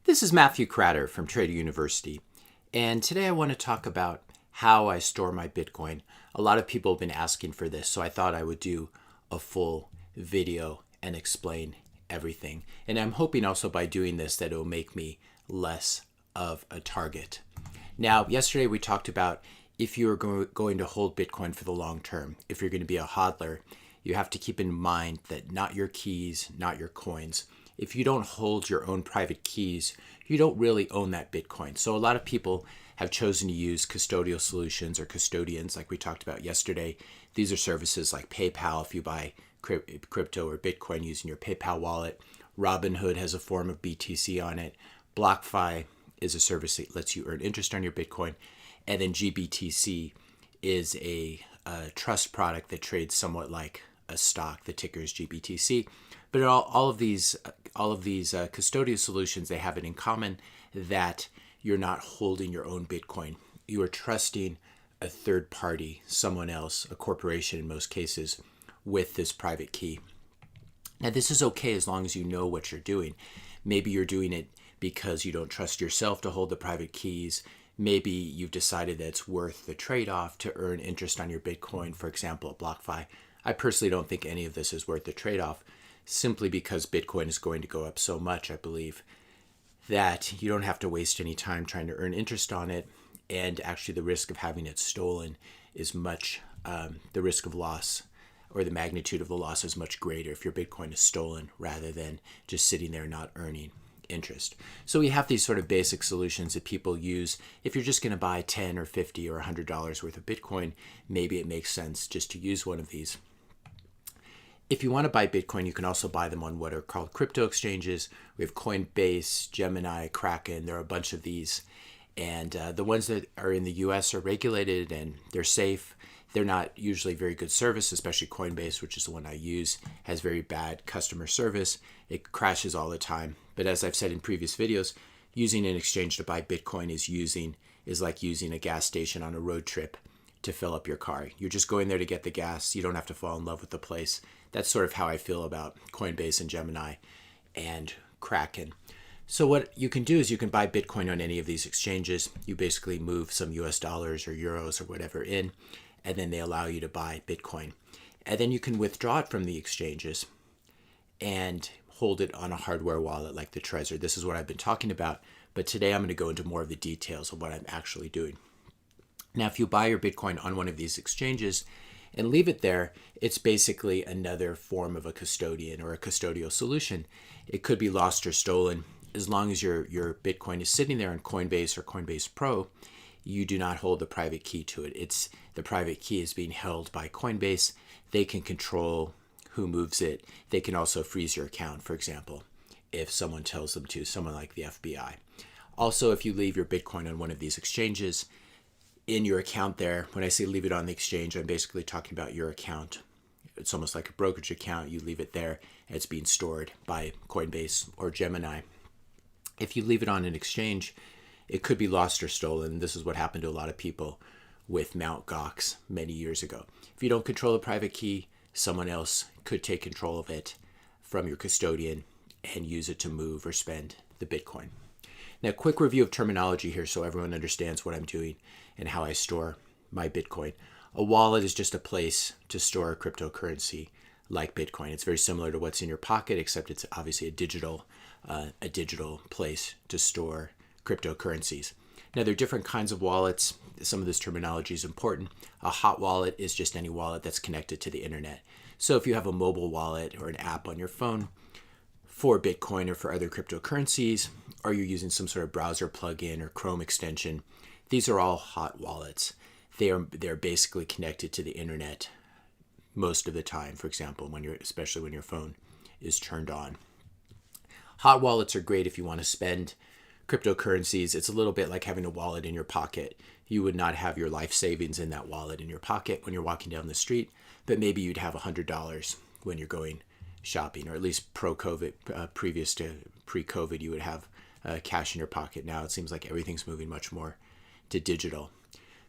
This is Matthew Cratter from Trader University, and today I want to talk about how I store my Bitcoin. A lot of people have been asking for this, so I thought I would do a full video and explain everything. And I'm hoping also by doing this that it will make me less of a target. Now, yesterday we talked about if you're going to hold Bitcoin for the long term, if you're going to be a hodler, you have to keep in mind that not your keys, not your coins. If you don't hold your own private keys, you don't really own that Bitcoin. So a lot of people have chosen to use custodial solutions or custodians like we talked about yesterday. These are services like PayPal if you buy crypto or Bitcoin using your PayPal wallet. Robinhood has a form of BTC on it. BlockFi is a service that lets you earn interest on your Bitcoin. And then GBTC is a trust product that trades somewhat like a stock. The ticker is GBTC. But all of these custodial solutions, they have it in common that you're not holding your own Bitcoin. You are trusting a third party, someone else, a corporation in most cases, with this private key. Now, this is okay as long as you know what you're doing. Maybe you're doing it because you don't trust yourself to hold the private keys. Maybe you've decided that it's worth the trade-off to earn interest on your Bitcoin, for example, at BlockFi. I personally don't think any of this is worth the trade-off, simply because Bitcoin is going to go up so much, I believe, that you don't have to waste any time trying to earn interest on it. And actually the risk of having it stolen is much, the risk of loss or the magnitude of the loss is much greater if your Bitcoin is stolen rather than just sitting there not earning interest. So we have these sort of basic solutions that people use. If you're just going to buy 10 or 50 or $100 worth of Bitcoin, maybe it makes sense just to use one of these. If you want to buy Bitcoin, you can also buy them on what are called crypto exchanges. We have Coinbase, Gemini, Kraken. There are a bunch of these. And the ones that are in the US are regulated and they're safe. They're not usually very good service, especially Coinbase, which is the one I use, has very bad customer service. It crashes all the time. But as I've said in previous videos, using an exchange to buy Bitcoin is like using a gas station on a road trip to fill up your car. You're just going there to get the gas. You don't have to fall in love with the place. That's sort of how I feel about Coinbase and Gemini and Kraken. So what you can do is you can buy Bitcoin on any of these exchanges. You basically move some US dollars or euros or whatever in, and then they allow you to buy Bitcoin. And then you can withdraw it from the exchanges and hold it on a hardware wallet like the Trezor. This is what I've been talking about, but today I'm going to go into more of the details of what I'm actually doing. Now, if you buy your Bitcoin on one of these exchanges and leave it there, it's basically another form of a custodian or a custodial solution. It could be lost or stolen. As long as your Bitcoin is sitting there on Coinbase or Coinbase Pro, you do not hold the private key to it. The private key is being held by Coinbase. They can control who moves it. They can also freeze your account, for example, if someone tells them to, someone like the FBI. Also, if you leave your Bitcoin on one of these exchanges, in your account there, when I say leave it on the exchange, I'm basically talking about your account. It's almost like a brokerage account. You leave it there, and it's being stored by Coinbase or Gemini. If you leave it on an exchange, it could be lost or stolen. This is what happened to a lot of people with Mt. Gox many years ago. If you don't control the private key, someone else could take control of it from your custodian and use it to move or spend the Bitcoin. Now, quick review of terminology here so everyone understands what I'm doing and how I store my Bitcoin. A wallet is just a place to store a cryptocurrency like Bitcoin. It's very similar to what's in your pocket, except it's obviously a digital place to store cryptocurrencies. Now, there are different kinds of wallets. Some of this terminology is important. A hot wallet is just any wallet that's connected to the internet. So if you have a mobile wallet or an app on your phone for Bitcoin or for other cryptocurrencies, or you're using some sort of browser plugin or Chrome extension, these are all hot wallets. They're basically connected to the internet most of the time, for example, especially when your phone is turned on. Hot wallets are great if you want to spend cryptocurrencies. It's a little bit like having a wallet in your pocket. You would not have your life savings in that wallet in your pocket when you're walking down the street, but maybe you'd have $100 when you're going shopping, or at least previous to pre-COVID, you would have cash in your pocket. Now it seems like everything's moving much more to digital.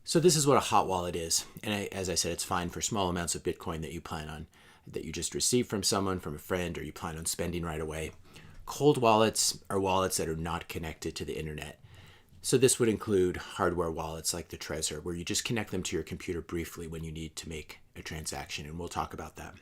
So this is what a hot wallet is. And as I said, it's fine for small amounts of Bitcoin that you just received from someone, from a friend, or you plan on spending right away. Cold wallets are wallets that are not connected to the internet. So this would include hardware wallets like the Trezor, where you just connect them to your computer briefly when you need to make a transaction, and we'll talk about that.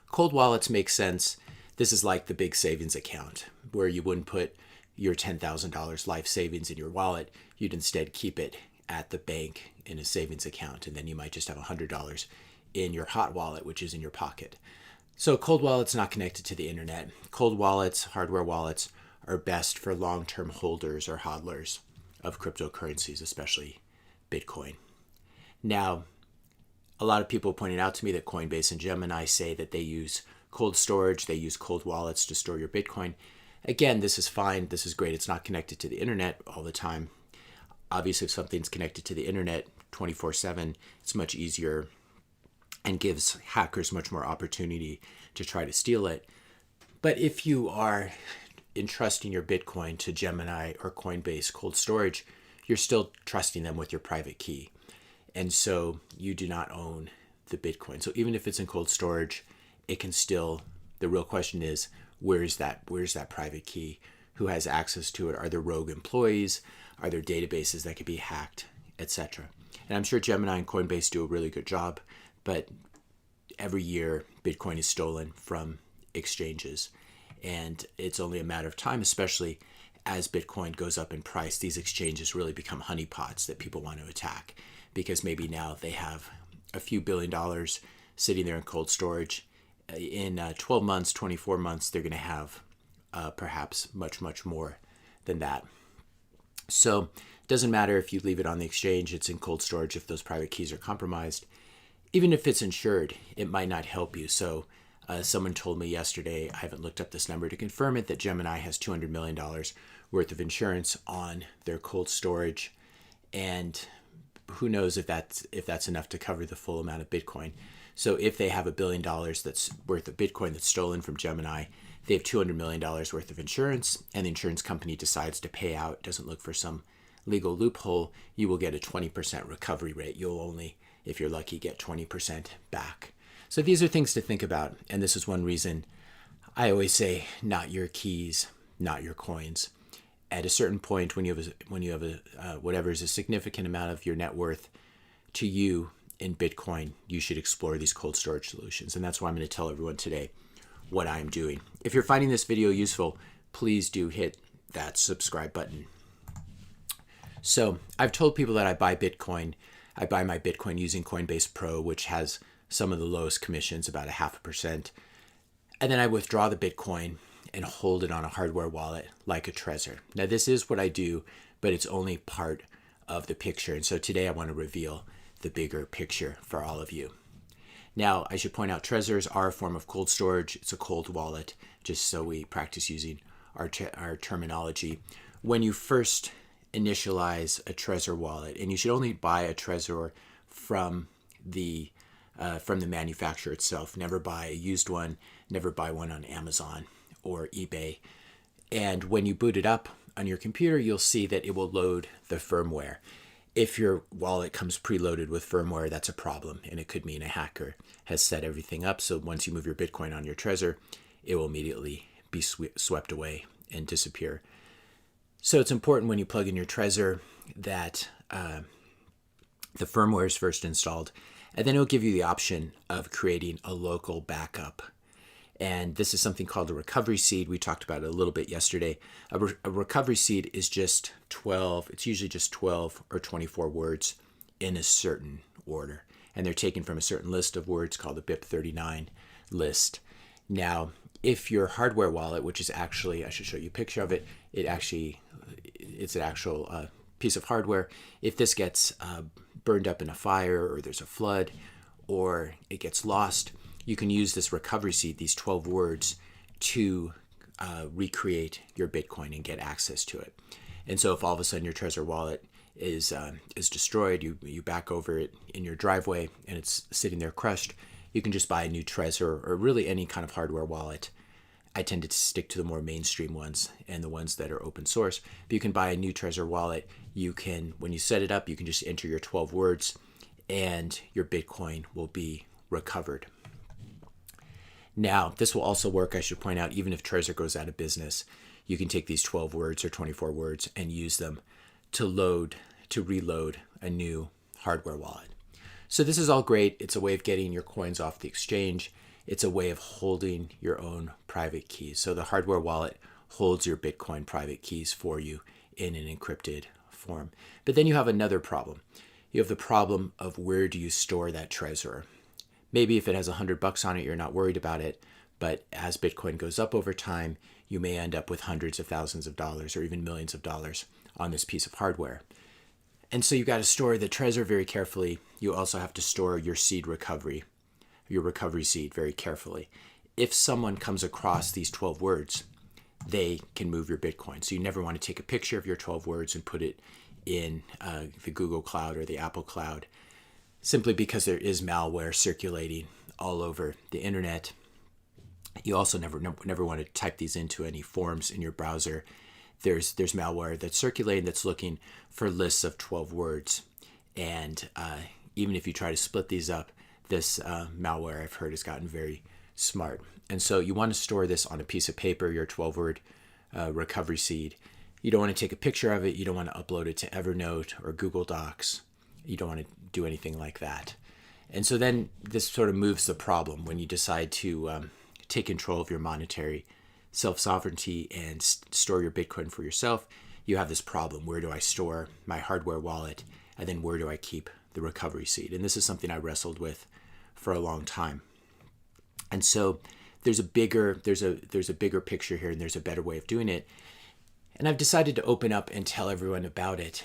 Cold wallets make sense. This is like the big savings account, where you wouldn't put your $10,000 life savings in your wallet. You'd instead keep it at the bank in a savings account, and then you might just have $100 in your hot wallet, which is in your pocket. So cold wallets not connected to the internet. Cold wallets, hardware wallets, are best for long-term holders or hodlers of cryptocurrencies, especially Bitcoin. Now, a lot of people pointed out to me that Coinbase and Gemini say that they use cold storage, they use cold wallets to store your Bitcoin. Again, this is fine, this is great. It's not connected to the internet all the time. Obviously, if something's connected to the internet 24/7, it's much easier and gives hackers much more opportunity to try to steal it. But if you are entrusting your Bitcoin to Gemini or Coinbase cold storage, you're still trusting them with your private key. And so you do not own the Bitcoin. So even if it's in cold storage, it can still, the real question is, where's that private key? Who has access to it? Are there rogue employees? Are there databases that could be hacked, etc.? And I'm sure Gemini and Coinbase do a really good job, but every year Bitcoin is stolen from exchanges. And it's only a matter of time, especially as Bitcoin goes up in price, these exchanges really become honeypots that people want to attack, because maybe now they have a few $1 billion sitting there in cold storage. In 12 months, 24 months, they're going to have perhaps much, much more than that. So it doesn't matter if you leave it on the exchange, it's in cold storage. If those private keys are compromised, even if it's insured, it might not help you. So someone told me yesterday, I haven't looked up this number to confirm it, that Gemini has $200 million worth of insurance on their cold storage. And who knows if that's enough to cover the full amount of Bitcoin. So if they have $1 billion that's worth of Bitcoin that's stolen from Gemini, they have $200 million worth of insurance, and the insurance company decides to pay out, doesn't look for some legal loophole, you will get a 20% recovery rate. You'll only, if you're lucky, get 20% back. So these are things to think about, and this is one reason I always say, not your keys, not your coins. At a certain point, when you have whatever is a significant amount of your net worth to you in Bitcoin, you should explore these cold storage solutions, and that's why I'm going to tell everyone today what I'm doing. If you're finding this video useful, please do hit that subscribe button. So I've told people that I buy Bitcoin. I buy my Bitcoin using Coinbase Pro, which has some of the lowest commissions, about 0.5%. And then I withdraw the Bitcoin and hold it on a hardware wallet like a Trezor. Now this is what I do, but it's only part of the picture. And so today I want to reveal the bigger picture for all of you. Now, I should point out, Trezors are a form of cold storage. It's a cold wallet, just so we practice using our terminology. When you first initialize a Trezor wallet, and you should only buy a Trezor from the manufacturer itself. Never buy a used one. Never buy one on Amazon or eBay. And when you boot it up on your computer, you'll see that it will load the firmware. If your wallet comes preloaded with firmware, that's a problem, and it could mean a hacker has set everything up. So once you move your Bitcoin on your Trezor, it will immediately be swept away and disappear. So it's important when you plug in your Trezor that the firmware is first installed, and then it'll give you the option of creating a local backup. And this is something called a recovery seed. We talked about it a little bit yesterday. A recovery seed is just 12, it's usually just 12 or 24 words in a certain order. And they're taken from a certain list of words called the BIP39 list. Now, if your hardware wallet, which is actually, I should show you a picture of it, it's an actual piece of hardware. If this gets burned up in a fire, or there's a flood, or it gets lost, you can use this recovery seed, these 12 words, to recreate your Bitcoin and get access to it. And so if all of a sudden your Trezor wallet is destroyed, you back over it in your driveway and it's sitting there crushed, you can just buy a new Trezor, or really any kind of hardware wallet. I tend to stick to the more mainstream ones and the ones that are open source. But you can buy a new Trezor wallet. You can, when you set it up, you can just enter your 12 words and your Bitcoin will be recovered. Now, this will also work, I should point out, even if Trezor goes out of business. You can take these 12 words or 24 words and use them to reload a new hardware wallet. So this is all great. It's a way of getting your coins off the exchange. It's a way of holding your own private keys. So the hardware wallet holds your Bitcoin private keys for you in an encrypted form. But then you have another problem. You have the problem of where do you store that Trezor? Maybe if it has $100 on it, you're not worried about it. But as Bitcoin goes up over time, you may end up with hundreds of thousands of dollars or even millions of dollars on this piece of hardware. And so you've got to store the Trezor very carefully. You also have to store your recovery seed very carefully. If someone comes across these 12 words, they can move your Bitcoin. So you never want to take a picture of your 12 words and put it in the Google Cloud or the Apple Cloud, simply because there is malware circulating all over the internet. You also never want to type these into any forms in your browser. There's malware that's circulating that's looking for lists of 12 words. And even if you try to split these up, this malware, I've heard, has gotten very smart. And so you want to store this on a piece of paper, your 12-word recovery seed. You don't want to take a picture of it. You don't want to upload it to Evernote or Google Docs. You don't want to do anything like that. And so then this sort of moves the problem when you decide to take control of your monetary self-sovereignty and store your Bitcoin for yourself. You have this problem. Where do I store my hardware wallet? And then where do I keep the recovery seed? And this is something I wrestled with for a long time. And so there's a bigger picture here, and there's a better way of doing it. And I've decided to open up and tell everyone about it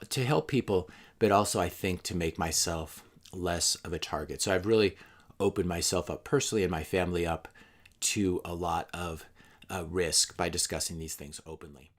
to help people, but also I think to make myself less of a target. So I've really opened myself up personally and my family up to a lot of risk by discussing these things openly.